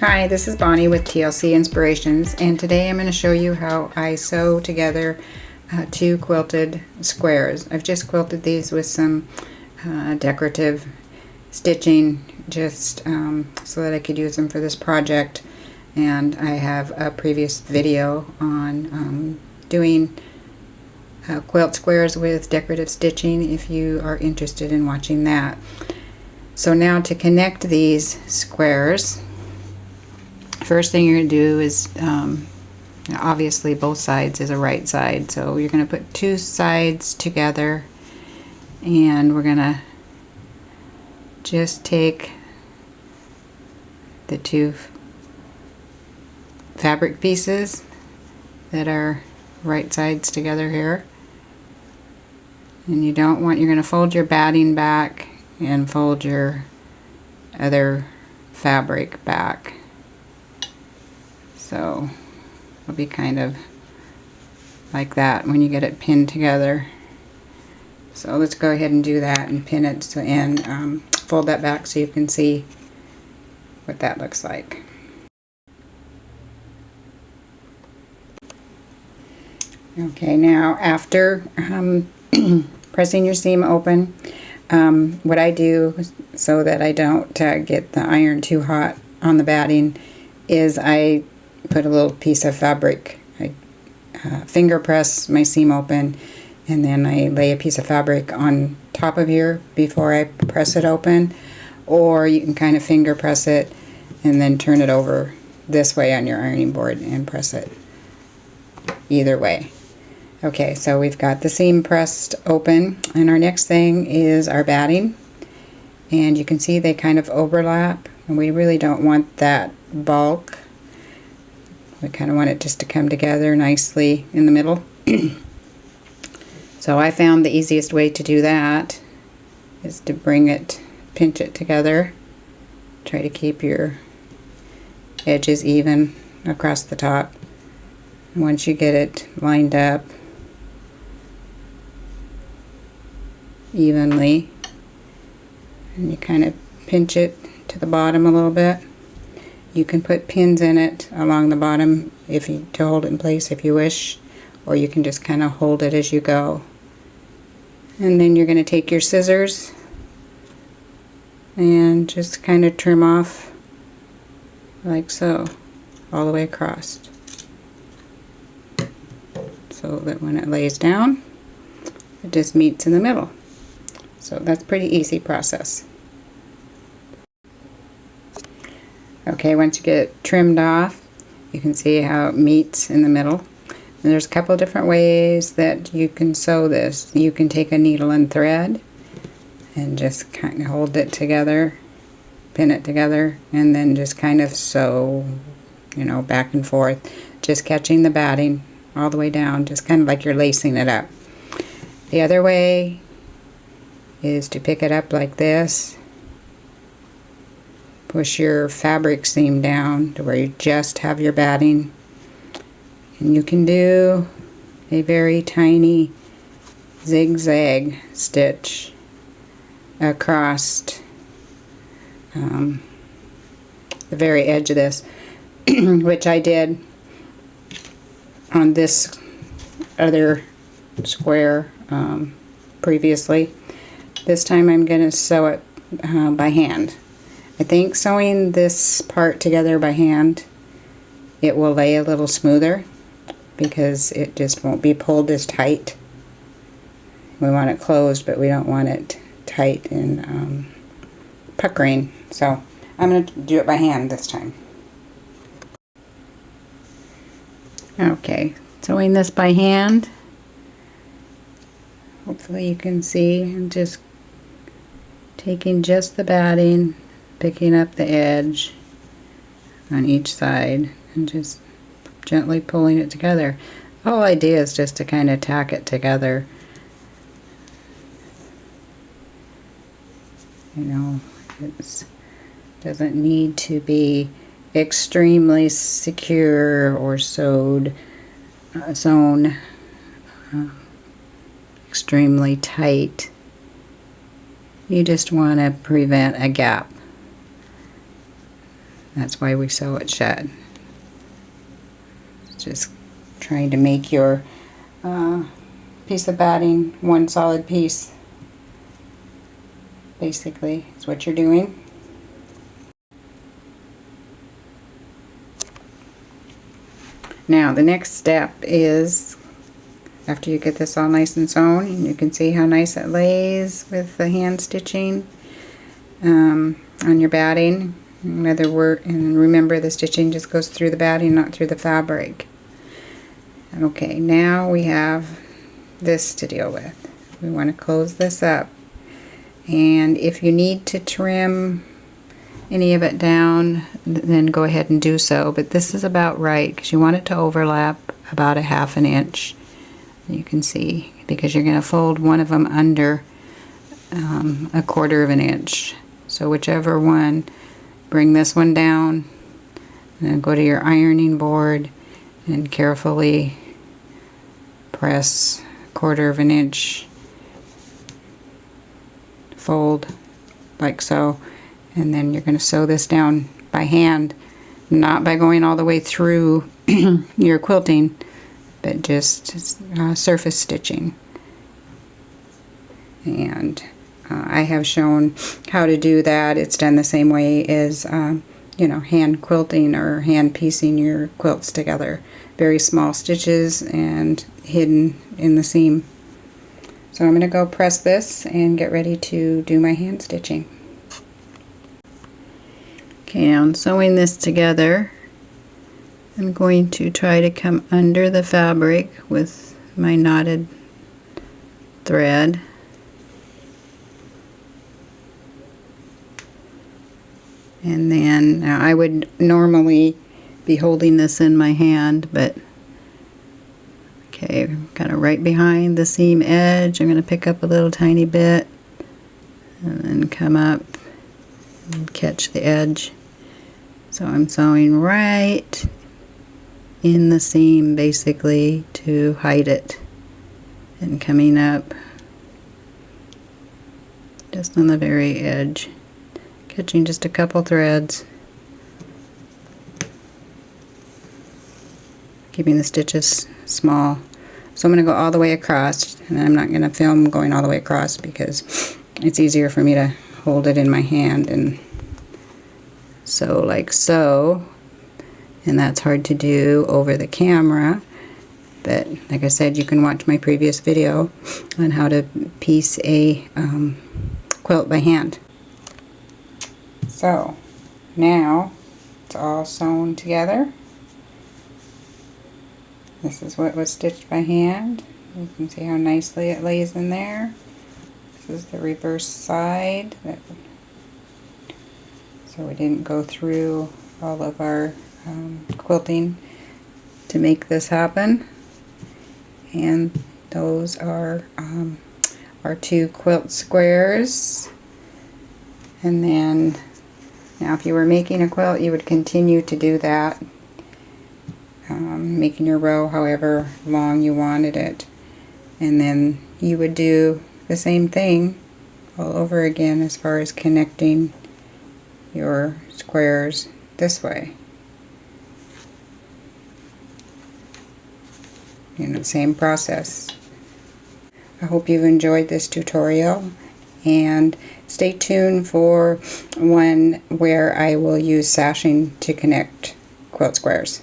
Hi, this is Bonnie with TLC Inspirations, and today I'm going to show you how I sew together two quilted squares. I've just quilted these with some decorative stitching just so that I could use them for this project, and I have a previous video on doing quilt squares with decorative stitching if you are interested in watching that. So now to connect these squares, first thing you're going to do is, obviously both sides is a right side, so you're going to put two sides together, and we're going to just take the two fabric pieces that are right sides together here, and you're going to fold your batting back and fold your other fabric back. So it'll be kind of like that when you get it pinned together. So let's go ahead and do that and pin it and fold that back so you can see what that looks like. Okay, now after pressing your seam open, what I do so that I don't get the iron too hot on the batting is I put a little piece of fabric. I finger press my seam open, and then I lay a piece of fabric on top of here before I press it open, or you can kind of finger press it and then turn it over this way on your ironing board and press it either way. Okay, so we've got the seam pressed open, and our next thing is our batting, and you can see they kind of overlap, and we really don't want that bulk. We kind of want it just to come together nicely in the middle. So I found the easiest way to do that is to pinch it together. Try to keep your edges even across the top. Once you get it lined up evenly, and you kind of pinch it to the bottom a little bit. You can put pins in it along the bottom to hold it in place if you wish, or you can just kind of hold it as you go. And then you're going to take your scissors and just kind of trim off like so, all the way across, so that when it lays down, it just meets in the middle. So that's a pretty easy process. Okay, once you get it trimmed off, you can see how it meets in the middle. And there's a couple different ways that you can sew this. You can take a needle and thread and just kind of hold it together, pin it together, and then just kind of sew, back and forth, just catching the batting all the way down, just kind of like you're lacing it up. The other way is to pick it up like this. Push your fabric seam down to where you just have your batting, and you can do a very tiny zigzag stitch across the very edge of this, which I did on this other square previously. This time I'm going to sew it by hand. I think sewing this part together by hand, it will lay a little smoother because it just won't be pulled as tight. We want it closed, but we don't want it tight and puckering. So I'm going to do it by hand this time. Okay, sewing this by hand. Hopefully you can see I'm just taking just the batting, picking up the edge on each side, and just gently pulling it together. The whole idea is just to kind of tack it together. It doesn't need to be extremely secure or sewn extremely tight. You just want to prevent a gap That's why we sew it shut. Just trying to make your piece of batting one solid piece. Basically, is what you're doing. Now the next step is, after you get this all nice and sewn, and you can see how nice it lays with the hand stitching on your batting. In other words, and remember, the stitching just goes through the batting, not through the fabric. Okay, now we have this to deal with. We want to close this up, and if you need to trim any of it down, then go ahead and do so, but this is about right because you want it to overlap about 1/2 inch. You can see, because you're going to fold one of them under 1/4 inch. So whichever one, bring this one down, and then go to your ironing board and carefully press 1/4 inch, fold like so, and then you're going to sew this down by hand, not by going all the way through your quilting, but just surface stitching. And I have shown how to do that. It's done the same way as you know, hand quilting or hand piecing your quilts together. Very small stitches and hidden in the seam. So I'm going to go press this and get ready to do my hand stitching. Okay, now I'm sewing this together. I'm going to try to come under the fabric with my knotted thread. And then, now I would normally be holding this in my hand, but okay, kind of right behind the seam edge, I'm going to pick up a little tiny bit and then come up and catch the edge. So I'm sewing right in the seam basically to hide it, and coming up just on the very edge, catching just a couple threads, keeping the stitches small. So I'm going to go all the way across, and I'm not going to film going all the way across because it's easier for me to hold it in my hand and sew like so, and that's hard to do over the camera. But like I said, you can watch my previous video on how to piece a quilt by hand. So now it's all sewn together. This is what was stitched by hand. You can see how nicely it lays in there. This is the reverse side. So we didn't go through all of our quilting to make this happen. And those are our 2 quilt squares. And then, now if you were making a quilt, you would continue to do that, making your row however long you wanted it. And then you would do the same thing all over again as far as connecting your squares this way. You know, same process. I hope you've enjoyed this tutorial, and stay tuned for one where I will use sashing to connect quilt squares.